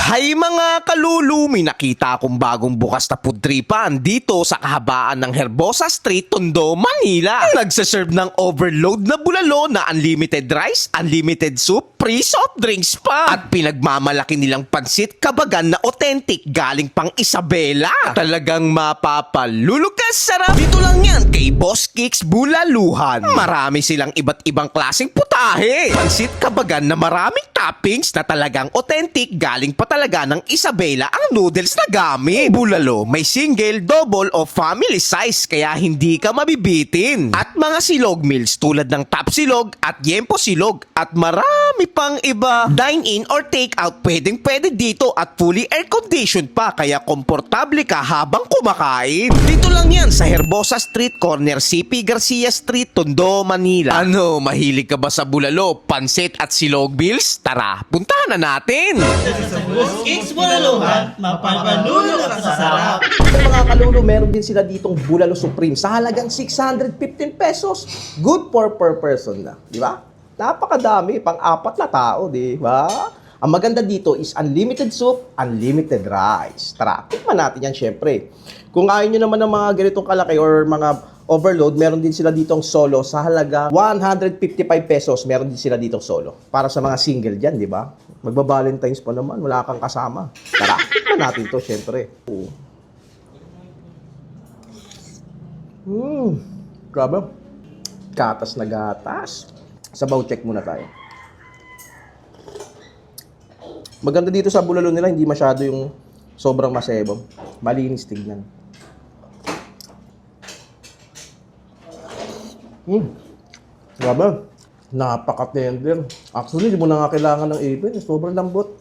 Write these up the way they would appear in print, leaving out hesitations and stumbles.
Hay mga kalulu, may nakita akong bagong bukas na pudripan dito sa kahabaan ng Herbosa Street, Tondo, Manila. Nagsaserve ng overload na bulalo na unlimited rice, unlimited soup, free soft drinks pa. At pinagmamalaki nilang pansit kabagan na authentic galing pang Isabela. Talagang mapapalulog ka sarap. Dito lang yan kay Boss Kicks Bulaluhan. Marami silang iba't ibang klaseng putahe. Pansit kabagan na maraming toppings na talagang authentic galing pa talaga ng Isabela ang noodles na gamit. Bulalo, may single, double o family size kaya hindi ka mabibitin. At mga silog meals tulad ng Top Silog at Yempo Silog at marami pang iba. Dine-in or take-out pwedeng-pwede dito at fully air-conditioned pa kaya komportable ka habang kumakain. Dito lang yan sa Herbosa Street, corner CP Garcia Street, Tondo, Manila. Ano, mahilig ka ba sa bulalo, pansit at silog meals? Tara, puntahan na natin! Kicks Bulaluhan, mapapalulog ka sa sarap. Mga kalulu, meron din sila ditong Bulalo Supreme sa halagang 615 pesos. Good for per person na, di ba? Napakadami, pang-apat na tao, di ba? Ang maganda dito is unlimited soup, unlimited rice. Tara, tikman natin yan syempre. Kung ayaw nyo naman ng mga ganitong kalaki or mga overload, meron din sila ditong solo sa halaga 155 pesos. Meron din sila ditong solo. Para sa mga single dyan, di ba? Magba-Valentine's pa naman, wala kang kasama. Tara, tikman natin to syempre. Grabe. Gatas na gatas. Sabaw check muna tayo. Maganda dito sa bulalo nila, hindi masyado yung sobrang masebong. Malinis tignan. Grabe. Napaka-tender. Actually, di mo na nga kailangan ng ipin. Sobrang lambot.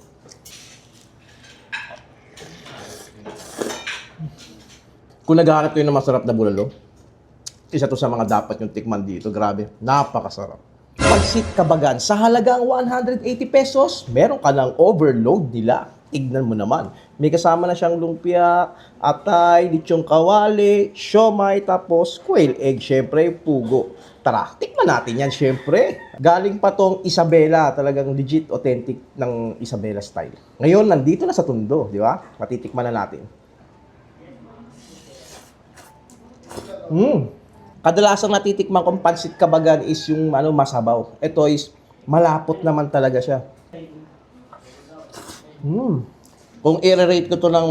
Kung naghahanap kayo ng masarap na bulalo, isa to sa mga dapat yung tikman dito. Grabe. Napakasarap. Pansit kabagan sa halagang 180 pesos, meron ka ng overload nila. Tignan mo naman. May kasama na siyang lumpia, atay, lechong kawali, siomay, tapos quail egg, syempre, pugo. Tara, tikman natin yan, syempre. Galing pa tong Isabela, talagang legit, authentic ng Isabela style. Ngayon, nandito na sa Tondo, di ba? Matitikman na natin. Kadalasang natitikman kong pansit kabagan is yung masabaw. Ito is malapot naman talaga siya. Kung i-rate ko to ng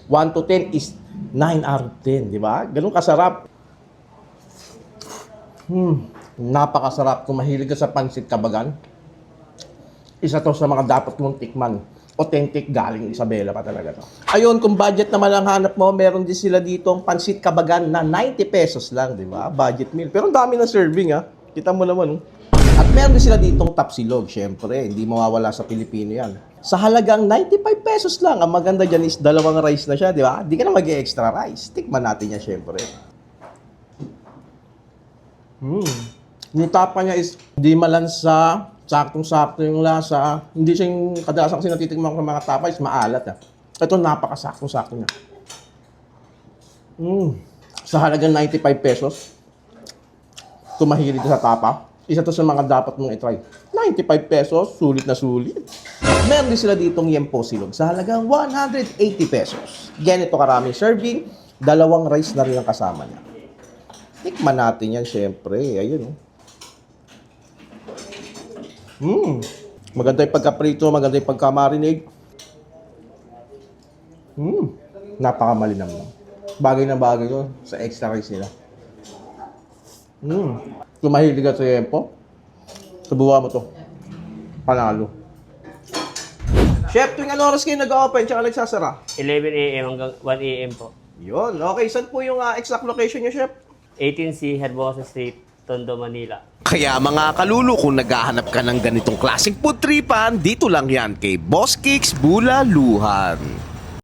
1 to 10 is 9 out of 10, di ba? Ganun kasarap. Napakasarap. Kung mahilig ka sa pansit kabagan, isa to sa mga dapat mong tikman. Authentic galing Isabela pa talaga to. Ayun, kung budget naman ang hanap mo, meron din sila dito ang pansit kabagan na 90 pesos lang, di ba? Budget meal. Pero ang dami ng serving, ha? Kita mo naman, At meron din sila ditong Top Silog, syempre. Hindi mawawala sa Pilipino yan. Sa halagang 95 pesos lang. Ang maganda dyan is dalawang rice na siya, di ba? Hindi ka na mag-extra rice. Tikman natin yan, syempre. Yung tapa niya is hindi malansa. Saktong-sakto yung lasa. Hindi siya yung kadalasan kasi natitikman ko ng mga tapa is maalat. Ito napakasaktong-sakto niya. Sa halagang 95 pesos, tumahilig sa tapa. Isa to sa mga dapat mong itry. 95 pesos, sulit na sulit. Meron din sila ditong Yempo Silog sa halagang 180 pesos. Ganito karaming serving, dalawang rice na rin ang kasama niya. Tikman natin yan syempre. Ayun. Maganda yung pagka-prito, maganda yung pagka-marinade. Napakamalinam lang. Bagay na bagay ko sa extra rice nila. Kung mahilig ka sa Yempo, subukan mo to. Panalo. Chef, tuwing ano oras kayo nag-open tsaka nagsasara? 11 a.m. hanggang 1 a.m. po. Yun. Okay, saan po yung exact location niyo, Chef? 18C, Herbosa Street, Tondo, Manila. Kaya mga kalulu, kung naghahanap ka ng ganitong klaseng pudripan, dito lang yan kay Boss Kicks Bulaluhan.